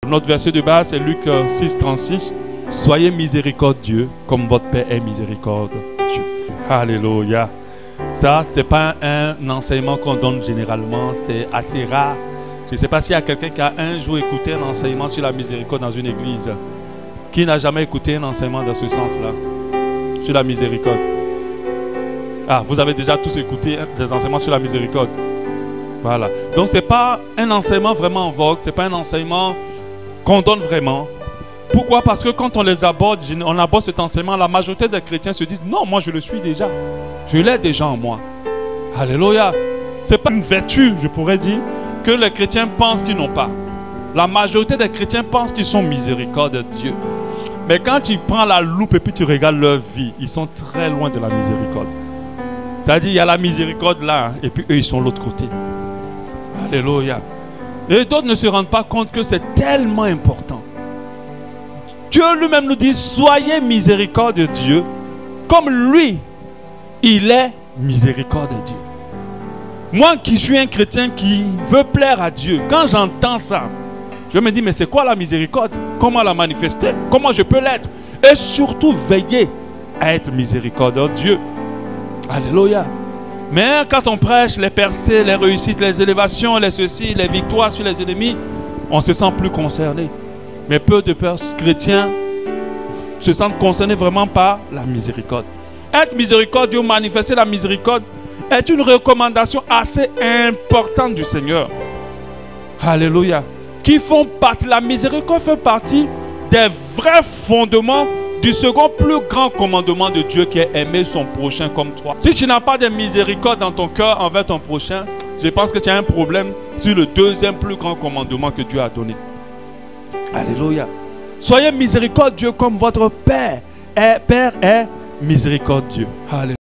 Notre verset de base, c'est Luc 6, 36. Soyez miséricordieux comme votre Père est miséricordieux. Alléluia. Ça, ce n'est pas un enseignement qu'on donne généralement. C'est assez rare. Je ne sais pas s'il y a quelqu'un qui a un jour écouté un enseignement sur la miséricorde dans une église. Qui n'a jamais écouté un enseignement dans ce sens-là? Sur la miséricorde. Ah, vous avez déjà tous écouté des enseignements sur la miséricorde. Voilà. Donc, ce n'est pas un enseignement vraiment en vogue. Ce n'est pas un enseignement qu'on donne vraiment. Pourquoi? Parce que quand on les aborde, on aborde cet enseignement, la majorité des chrétiens se disent non, moi je le suis déjà. Je l'ai déjà en moi. Alléluia. Ce n'est pas une vertu, je pourrais dire, que les chrétiens pensent qu'ils n'ont pas. La majorité des chrétiens pensent qu'ils sont miséricordes de Dieu. Mais quand tu prends la loupe et puis tu regardes leur vie, ils sont très loin de la miséricorde. C'est-à-dire, il y a la miséricorde là, et puis eux, ils sont de l'autre côté. Alléluia. Et d'autres ne se rendent pas compte que c'est tellement important. Dieu lui-même nous dit, soyez miséricorde de Dieu, comme lui, il est miséricorde de Dieu. Moi qui suis un chrétien qui veut plaire à Dieu, quand j'entends ça, je me dis, mais c'est quoi la miséricorde? Comment la manifester? Comment je peux l'être? Et surtout, veiller à être miséricordieux de Dieu. Alléluia. Mais quand on prêche les percées, les réussites, les élévations, les ceci, les victoires sur les ennemis, on se sent plus concerné. Mais peu de chrétiens se sentent concernés vraiment par la miséricorde. Être miséricordieux, manifester la miséricorde, est une recommandation assez importante du Seigneur. Alléluia. Qui font partie, la miséricorde fait partie des vrais fondements du second plus grand commandement de Dieu qui est aimer son prochain comme toi. Si tu n'as pas de miséricorde dans ton cœur envers ton prochain, je pense que tu as un problème sur le deuxième plus grand commandement que Dieu a donné. Alléluia. Soyez miséricordieux comme votre Père est miséricordieux. Alléluia.